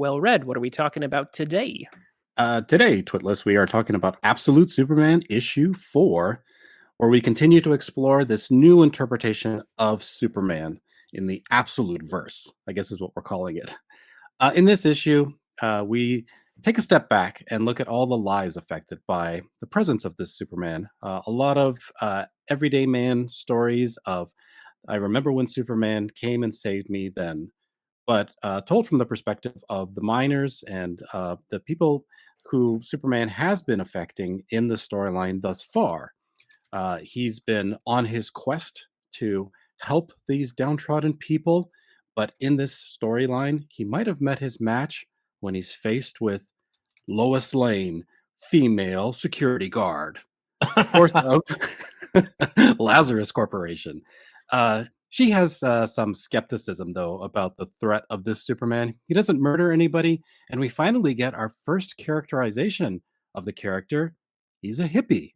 Well read. What are we talking about today? Today, Twitless, we are talking about Absolute Superman issue 4, where we continue to explore this new interpretation of Superman in the Absolute verse, I guess is what we're calling it. In this issue, we take a step back and look at all the lives affected by the presence of this Superman. A lot of everyday man stories of, I remember when Superman came and saved me then, but told from the perspective of the miners and the people who Superman has been affecting in the storyline thus far. He's been on his quest to help these downtrodden people, but in this storyline, he might have met his match when he's faced with Lois Lane, female security guard, of course, of Lazarus Corporation. She has some skepticism, though, about the threat of this Superman. He doesn't murder anybody, and we finally get our first characterization of the character. He's a hippie.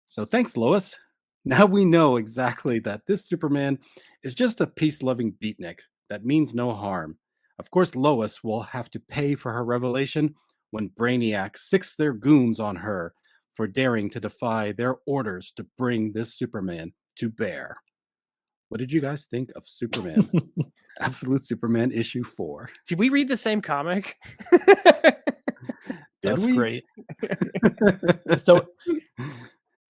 So thanks, Lois. Now we know exactly that this Superman is just a peace loving beatnik that means no harm. Of course, Lois will have to pay for her revelation when Brainiac sicks their goons on her for daring to defy their orders to bring this Superman to bear. What did you guys think of Superman? Absolute Superman issue 4. Did we read the same comic? Did That's we? great. So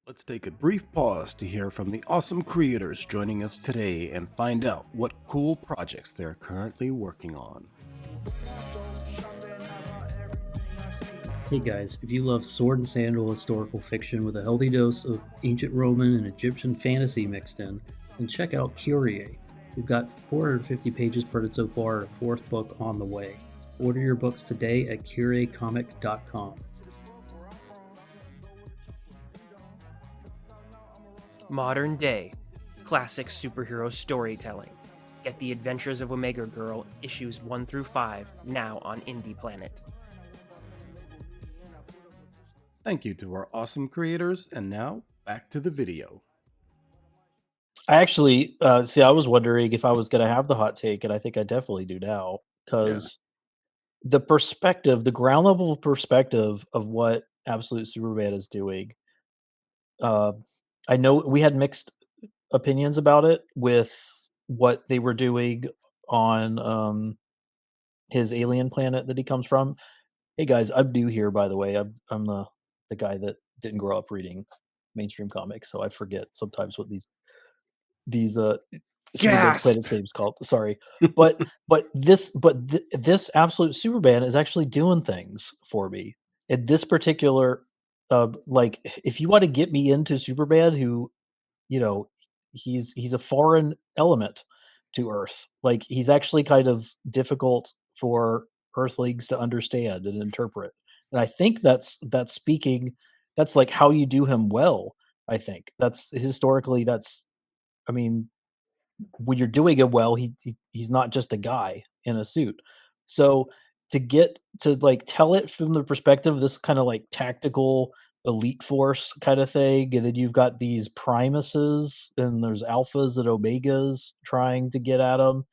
let's take a brief pause to hear from the awesome creators joining us today and find out what cool projects they're currently working on. Hey guys, if you love sword and sandal historical fiction with a healthy dose of ancient Roman and Egyptian fantasy mixed in, then check out Kyrie. We've got 450 pages printed so far, a fourth book on the way. Order your books today at curiecomic.com. Modern day, classic superhero storytelling. Get The Adventures of Omega Girl, issues 1 through 5, now on Indie Planet. Thank you to our awesome creators, and now back to the video. I actually I was wondering if I was going to have the hot take, and I think I definitely do now because the perspective, the ground level perspective of what Absolute Superman is doing. I know we had mixed opinions about it with what they were doing on his alien planet that he comes from. Hey guys, I'm new here, by the way. I'm the guy that didn't grow up reading mainstream comics, so I forget sometimes what these Superman's planet's name's called. Sorry, but this Absolute Superman is actually doing things for me. In this particular, like, if you want to get me into Superman, who, you know, he's a foreign element to Earth. Like, he's actually kind of difficult for Earthlings to understand and interpret. And I think that's speaking. That's like how you do him well. I think that's historically. I mean, when you're doing it well, he's not just a guy in a suit. So to get to like tell it from the perspective of this kind of like tactical elite force kind of thing, and then you've got these primuses and there's alphas and omegas trying to get at him.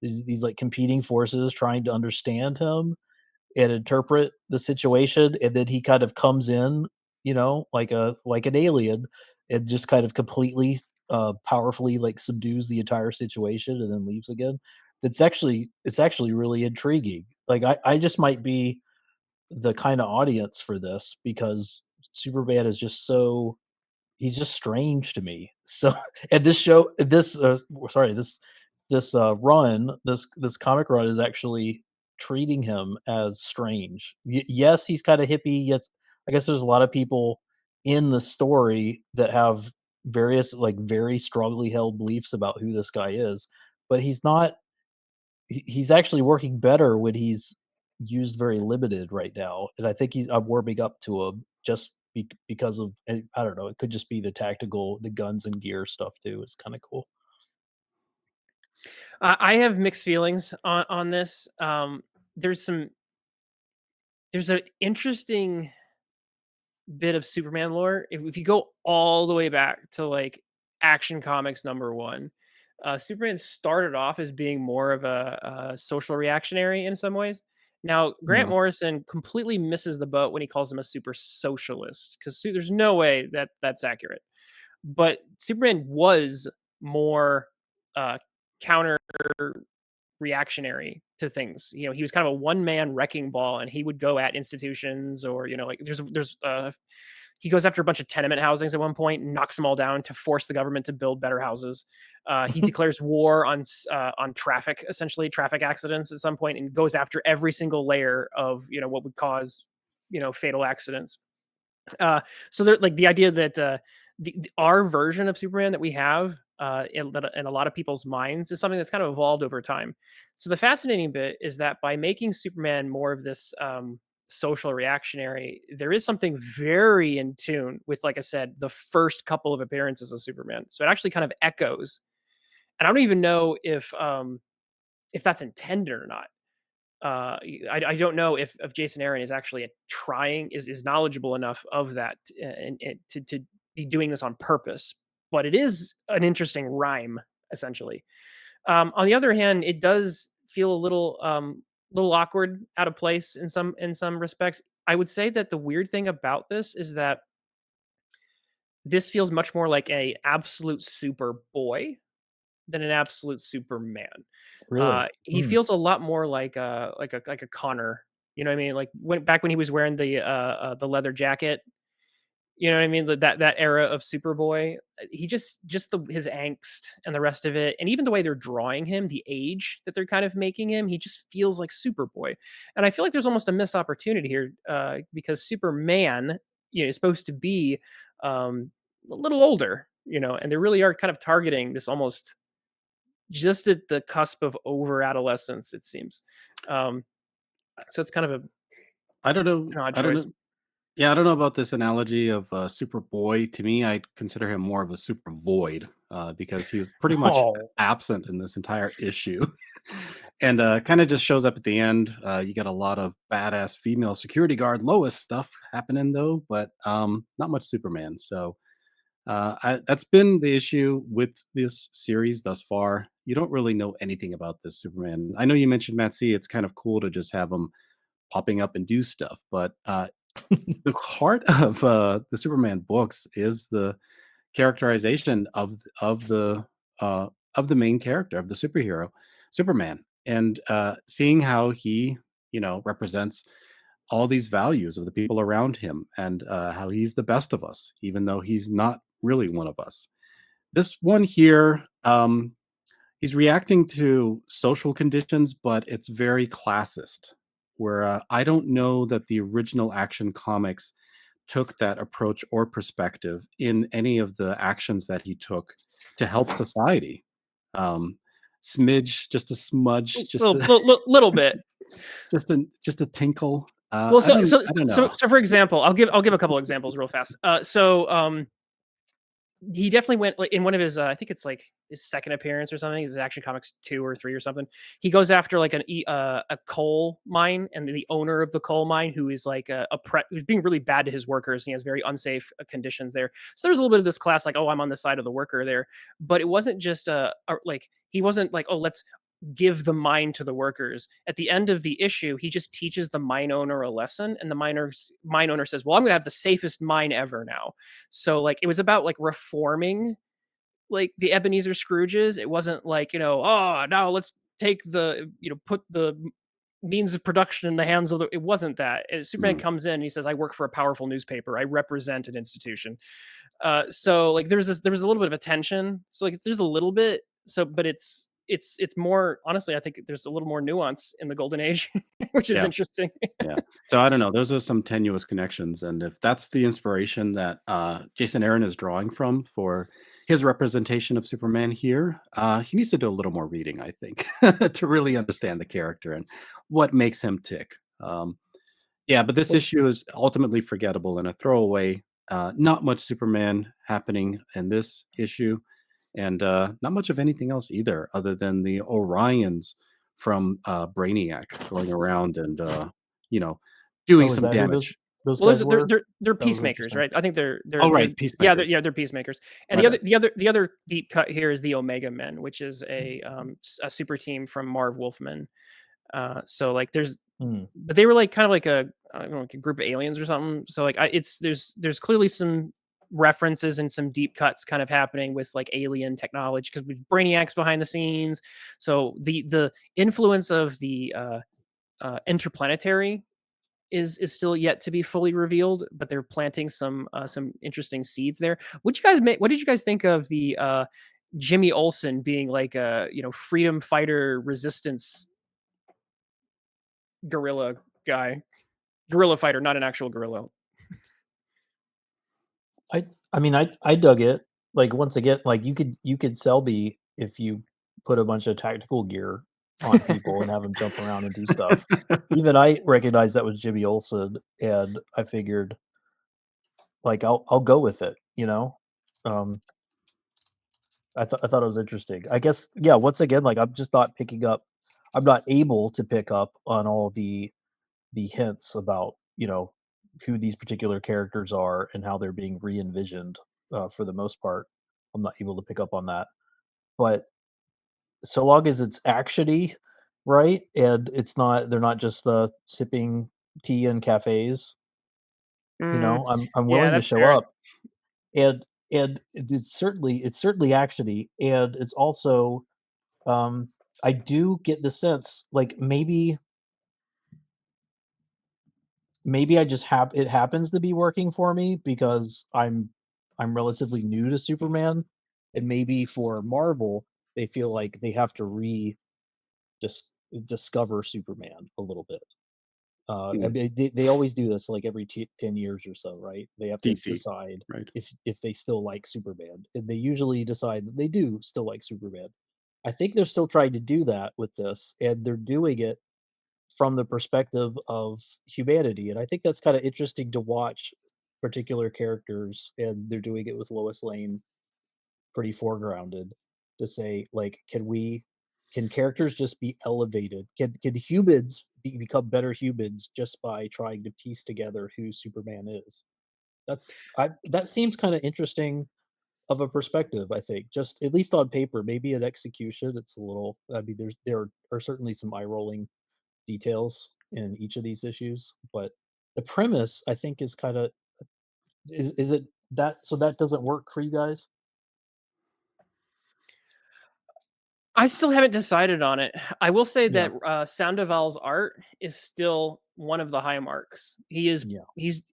These like competing forces trying to understand him and interpret the situation, and then he kind of comes in, like an alien, and just kind of completely powerfully like subdues the entire situation and then leaves again. It's actually really intriguing. Like, I just might be the kind of audience for this because Superman is just so he's just strange to me. So and this show this sorry this run this comic run is actually treating him as strange. Yes, he's kind of hippie. Yes, I guess there's a lot of people in the story that have various like very strongly held beliefs about who this guy is, but he's not. He's actually working better when he's used very limited right now, and I think I'm warming up to him just because of I don't know. It could just be the guns and gear stuff too. It's kind of cool. I have mixed feelings on this. There's an interesting bit of Superman lore. If you go all the way back to like Action Comics #1, Superman started off as being more of a social reactionary in some ways, Now, Grant Yeah. Morrison completely misses the boat when he calls him a super socialist, because there's no way that that's accurate. But Superman was more counter reactionary to things. He was kind of a one man wrecking ball, and he would go at institutions, or like there's he goes after a bunch of tenement housings at one point and knocks them all down to force the government to build better houses. He declares war on traffic, essentially traffic accidents at some point, and goes after every single layer of what would cause fatal accidents. So there, like the idea that our version of Superman that we have in a lot of people's minds is something that's kind of evolved over time. So the fascinating bit is that by making Superman more of this social reactionary, there is something very in tune with, like I said, the first couple of appearances of Superman. So it actually kind of echoes, and I don't even know if that's intended or not. I don't know if Jason Aaron is actually is knowledgeable enough of that and to be doing this on purpose, but it is an interesting rhyme essentially. On the other hand, it does feel a little awkward, out of place in some respects. I would say that the weird thing about this is that this feels much more like a absolute Superboy than an absolute Superman. Really? He feels a lot more like a Connor. You know what I mean? Like back when he was wearing the leather jacket. You know what I mean? That era of Superboy. He just his angst and the rest of it, and even the way they're drawing him, the age that they're kind of making him, he just feels like Superboy. And I feel like there's almost a missed opportunity here because Superman, is supposed to be a little older, and they really are kind of targeting this almost just at the cusp of over adolescence, it seems. So it's kind of I don't know. an odd I don't choice. know. Yeah, I don't know about this analogy of Superboy. To me, I'd consider him more of a super void because he was pretty much Oh, absent in this entire issue, and kind of just shows up at the end. You get a lot of badass female security guard Lois stuff happening though, but not much Superman. So that's been the issue with this series thus far. You don't really know anything about this Superman. I know you mentioned Matt C. It's kind of cool to just have him popping up and do stuff, but the heart of the Superman books is the characterization of the main character of the superhero, Superman, and seeing how he represents all these values of the people around him, and how he's the best of us, even though he's not really one of us. This one here, he's reacting to social conditions, but it's very classist. Where I don't know that the original Action Comics took that approach or perspective in any of the actions that he took to help society. Um, smidge, just a smudge, just a Little bit. just a tinkle. Well, I don't know. so for example, I'll give a couple examples real fast. He definitely went, like, in one of his I think it's like his second appearance or something. His Action Comics 2 or 3 or something. He goes after like a coal mine, and the owner of the coal mine, who is like who's being really bad to his workers, and he has very unsafe conditions there. So there's a little bit of this class, like, oh, I'm on the side of the worker there. But it wasn't just like, he wasn't like, oh, let's give the mine to the workers. At the end of the issue, he just teaches the mine owner a lesson, and the mine owner says, well, I'm gonna have the safest mine ever now. So like, it was about like reforming like the Ebenezer Scrooges. It wasn't like, oh, now let's take put the means of production in the hands of it wasn't that. Superman Mm, comes in and he says, I work for a powerful newspaper, I represent an institution. So like, there was a little bit of a tension. So like, there's a little bit. So but it's more, honestly, I think there's a little more nuance in the golden age, which is yeah. interesting. Yeah. So I don't know. Those are some tenuous connections, and if that's the inspiration that Jason Aaron is drawing from for his representation of Superman here, he needs to do a little more reading, I think, to really understand the character and what makes him tick. Yeah, but this issue is ultimately forgettable and a throwaway. Not much Superman happening in this issue, and not much of anything else either, other than the Orions from Brainiac going around and you know doing oh, is some that who those damage. those Well, guys were? they're That was peacemakers, interesting. right? I think Oh, they're right, Peacemakers. they're peacemakers. And My the other bad. the other deep cut here is the Omega Men, which is a super team from Marv Wolfman. So like, there's Hmm. but they were like kind of like a, I don't know, like a group of aliens or something. So like it's there's clearly some references and some deep cuts kind of happening with like alien technology because Brainiac's behind the scenes. So the influence of the interplanetary is still yet to be fully revealed, but they're planting some interesting seeds there. What did you guys think of the Jimmy Olsen being like a freedom fighter resistance guerrilla guy? Guerrilla fighter, not an actual gorilla. I mean, I dug it. Like, once again, like, you could sell me if you put a bunch of tactical gear on people and have them jump around and do stuff. Even I recognized that was Jimmy Olsen, and I figured, like, I'll go with it, you know? Um, I thought it was interesting. I guess, yeah, once again, like, I'm not able to pick up on all the hints about, who these particular characters are and how they're being re-envisioned, for the most part. I'm not able to pick up on that. But so long as it's actiony, right? And they're not just sipping tea in cafes, Mm, I'm yeah, willing to that's show fair. up. And it's certainly actiony, and it's also, um I do get the sense, like, maybe I just it happens to be working for me because I'm relatively new to Superman, and maybe for Marvel, they feel like they have to dis- discover Superman a little bit. I Mm, mean, they always do this like every 10 years or so, right? They have to DC, decide right? if they still like Superman, and they usually decide that they do still like Superman. I think they're still trying to do that with this, and they're doing it from the perspective of humanity, and I think that's kinda interesting to watch particular characters, and they're doing it with Lois Lane pretty foregrounded, to say, like, can characters just be elevated? Can humans become better humans just by trying to piece together who Superman is? That seems kinda interesting of a perspective, I think, just at least on paper. Maybe in execution, it's a little, I mean, there are certainly some eye-rolling details in each of these issues, but the premise, I think, is kinda, is it that, so that doesn't work for you guys? I still haven't decided on it. I will say Yeah, that Sandoval's art is still one of the high marks. yeah, He's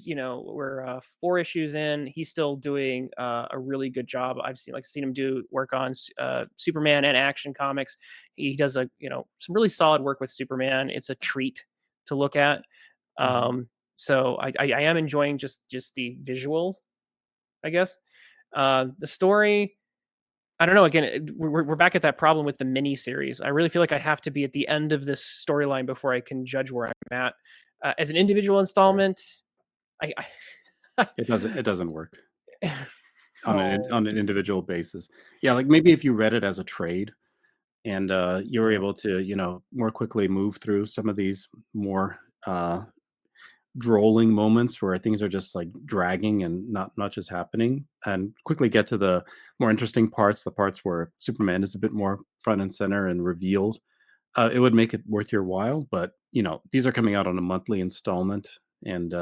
we're 4 issues in. He's still doing a really good job. I've seen him do work on Superman and Action Comics. He does some really solid work with Superman. It's a treat to look at. mhm, So I am enjoying just the visuals, I guess. The story, I don't know. Again, we're back at that problem with the mini series. I really feel like I have to be at the end of this storyline before I can judge where I'm at. As an individual fair. installment, I It doesn't work Oh, on an individual basis. Yeah, like maybe if you read it as a trade and you were yeah, able to, more quickly move through some of these more drolling moments where things are just like dragging and not much is happening, and quickly get to the more interesting parts, the parts where Superman is a bit more front and center and revealed. It would make it worth your while, but these are coming out on a monthly installment, and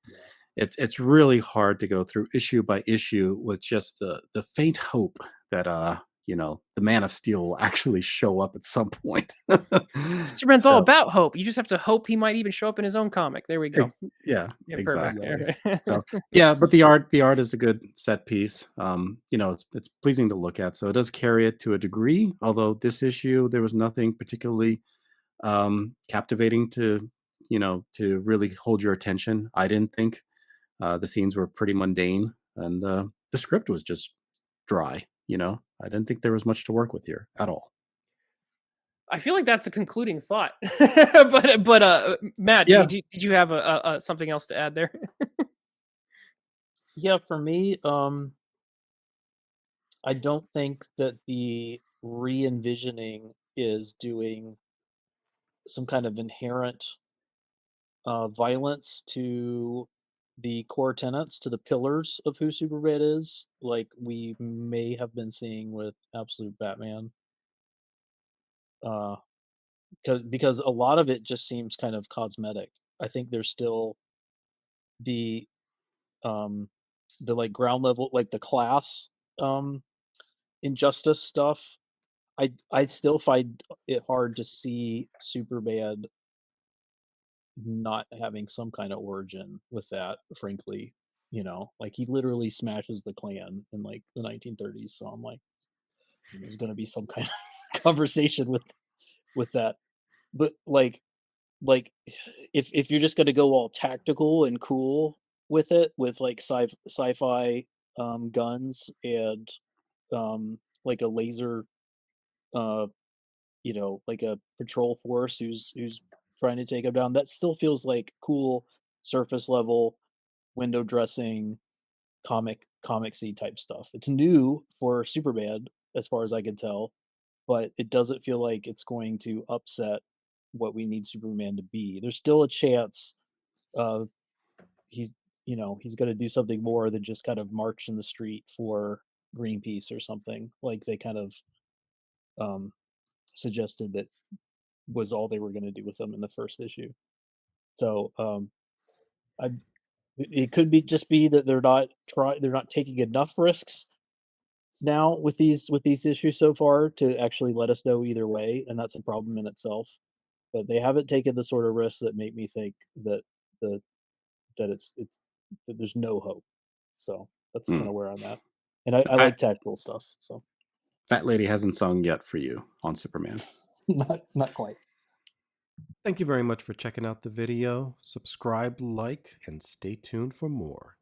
yeah. it's really hard to go through issue by issue with just the faint hope that the Man of Steel will actually show up at some point. Superman's all So about hope. You just have to hope he might even show up in his own comic. There we e- go. yeah, Yeah, perfect. exactly. Yikes. So yeah, but the art is a good set piece. It's pleasing to look at, so it does carry it to a degree. Although this issue there was nothing particularly captivating to really hold your attention. I didn't think. The scenes were pretty mundane, and the script was just dry. I didn't think there was much to work with here at all. I feel like that's a concluding thought. But Matt, Yeah, did you have something else to add there? Yeah, for me, I don't think that the re-envisioning is doing some kind of inherent violence to the core tenets, to the pillars of who Superman is, like we may have been seeing with Absolute Batman. Uh, because a lot of it just seems kind of cosmetic. I think there's still the like ground level, like the class injustice stuff. I still find it hard to see Superman not having some kind of origin with that, frankly. Like he literally smashes the Klan in like the 1930s. So I'm like, there's going to be some kind of conversation with that. But like if you're just going to go all tactical and cool with it, with like sci-fi guns and like a laser, uh like a patrol force who's trying to take him down, that still feels like cool surface level window dressing comicsy type stuff. It's new for Superman as far as I can tell, but it doesn't feel like it's going to upset what we need Superman to be. There's still a chance he's he's going to do something more than just kind of march in the street for Greenpeace or something, like they kind of um suggested that was all they were going to do with them in the first issue. So I it could be just be that they're not taking enough risks now with these issues so far to actually let us know either way, and that's a problem in itself. But they haven't taken the sort of risks that make me think that the it's that there's no hope. So that's kind of where I'm at. And I like tactical stuff. So Fat Lady hasn't sung yet for you on Superman. not quite. Thank you very much for checking out the video. Subscribe, like, and stay tuned for more.